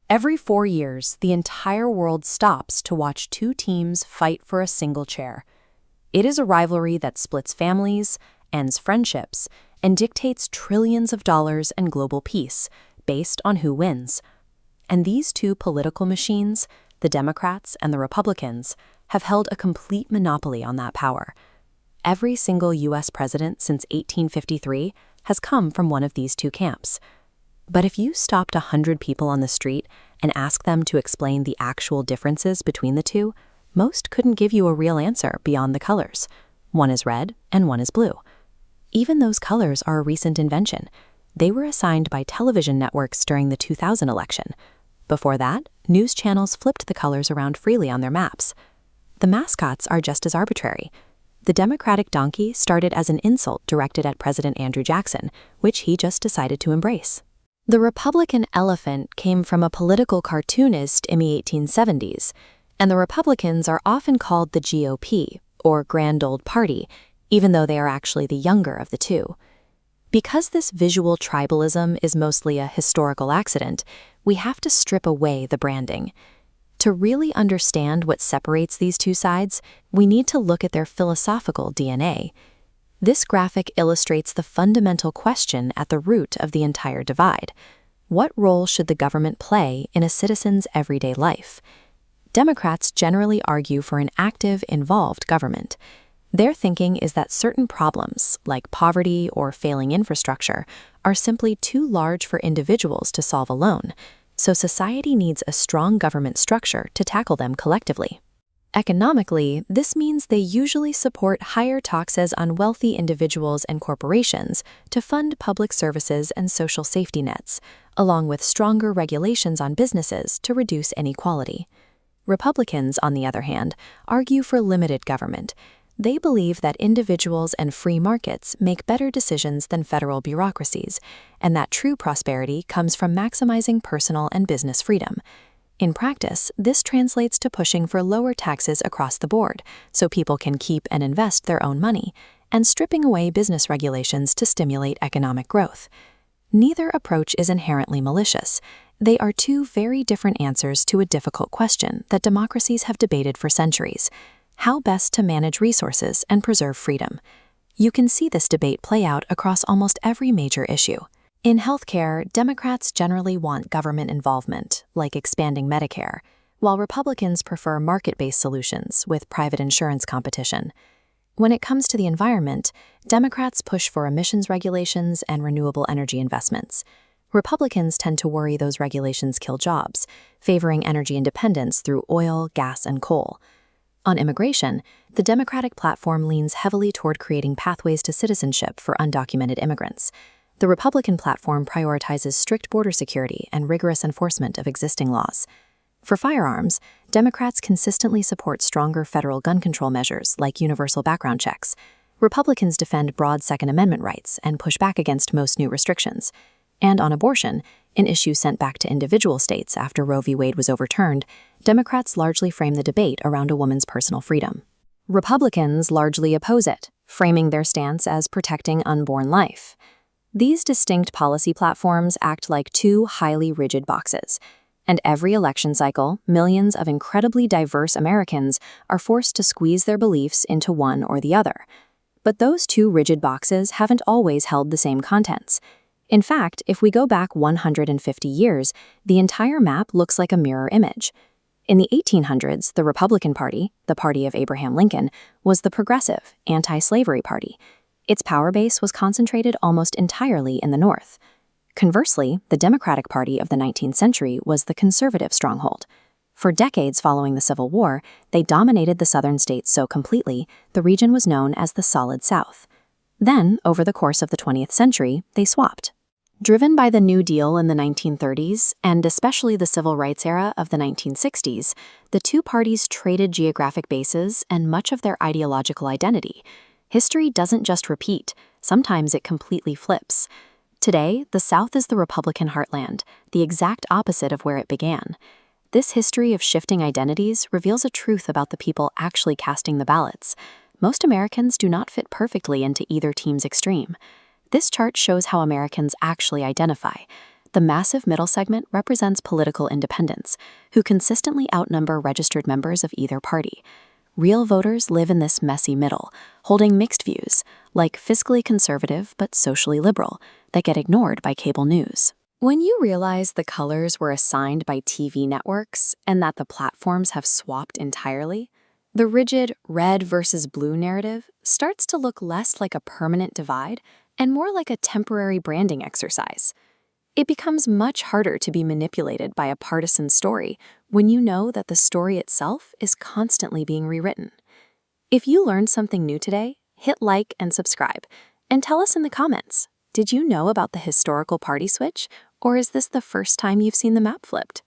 Every 4 years, the entire world stops to watch two teams fight for a single chair. It is a rivalry that splits families, ends friendships, and dictates trillions of dollars and global peace based on who wins. And these two political machines, the Democrats and the Republicans, have held a complete monopoly on that power. Every single U.S. president since 1853 has come from one of these two camps. But if you stopped 100 people on the street and asked them to explain the actual differences between the two, most couldn't give you a real answer beyond the colors. One is red and one is blue. Even those colors are a recent invention. They were assigned by television networks during the 2000 election. Before that, news channels flipped the colors around freely on their maps. The mascots are just as arbitrary. The Democratic donkey started as an insult directed at President Andrew Jackson, which he just decided to embrace. The Republican elephant came from a political cartoonist in the 1870s, and the Republicans are often called the GOP, or Grand Old Party, even though they are actually the younger of the two. Because this visual tribalism is mostly a historical accident, we have to strip away the branding. To really understand what separates these two sides, we need to look at their philosophical DNA. This graphic illustrates the fundamental question at the root of the entire divide. What role should the government play in a citizen's everyday life? Democrats generally argue for an active, involved government. Their thinking is that certain problems, like poverty or failing infrastructure, are simply too large for individuals to solve alone, so society needs a strong government structure to tackle them collectively. Economically, this means they usually support higher taxes on wealthy individuals and corporations to fund public services and social safety nets, along with stronger regulations on businesses to reduce inequality. Republicans, on the other hand, argue for limited government. They believe that individuals and free markets make better decisions than federal bureaucracies, and that true prosperity comes from maximizing personal and business freedom. In practice, this translates to pushing for lower taxes across the board so people can keep and invest their own money, and stripping away business regulations to stimulate economic growth. Neither approach is inherently malicious. They are two very different answers to a difficult question that democracies have debated for centuries: how best to manage resources and preserve freedom. You can see this debate play out across almost every major issue. In healthcare, Democrats generally want government involvement, like expanding Medicare, while Republicans prefer market-based solutions with private insurance competition. When it comes to the environment, Democrats push for emissions regulations and renewable energy investments. Republicans tend to worry those regulations kill jobs, favoring energy independence through oil, gas, and coal. On immigration, the Democratic platform leans heavily toward creating pathways to citizenship for undocumented immigrants. The Republican platform prioritizes strict border security and rigorous enforcement of existing laws. For firearms, Democrats consistently support stronger federal gun control measures like universal background checks. Republicans defend broad Second Amendment rights and push back against most new restrictions. And on abortion, an issue sent back to individual states after Roe v. Wade was overturned, Democrats largely frame the debate around a woman's personal freedom. Republicans largely oppose it, framing their stance as protecting unborn life. These distinct policy platforms act like two highly rigid boxes, and every election cycle, millions of incredibly diverse Americans are forced to squeeze their beliefs into one or the other. But those two rigid boxes haven't always held the same contents. In fact, if we go back 150 years, the entire map looks like a mirror image. In the 1800s, the Republican Party, the party of Abraham Lincoln, was the progressive, anti-slavery party. Its power base was concentrated almost entirely in the North. Conversely, the Democratic Party of the 19th century was the conservative stronghold. For decades following the Civil War, they dominated the southern states so completely, the region was known as the Solid South. Then, over the course of the 20th century, they swapped. Driven by the New Deal in the 1930s, and especially the civil rights era of the 1960s, the two parties traded geographic bases and much of their ideological identity. History doesn't just repeat, sometimes it completely flips. Today, the South is the Republican heartland, the exact opposite of where it began. This history of shifting identities reveals a truth about the people actually casting the ballots. Most Americans do not fit perfectly into either team's extreme. This chart shows how Americans actually identify. The massive middle segment represents political independents, who consistently outnumber registered members of either party. Real voters live in this messy middle, holding mixed views, like fiscally conservative but socially liberal, that get ignored by cable news. When you realize the colors were assigned by TV networks and that the platforms have swapped entirely, the rigid red versus blue narrative starts to look less like a permanent divide and more like a temporary branding exercise. It becomes much harder to be manipulated by a partisan story when you know that the story itself is constantly being rewritten. If you learned something new today, hit like and subscribe, and tell us in the comments, did you know about the historical party switch, or is this the first time you've seen the map flipped?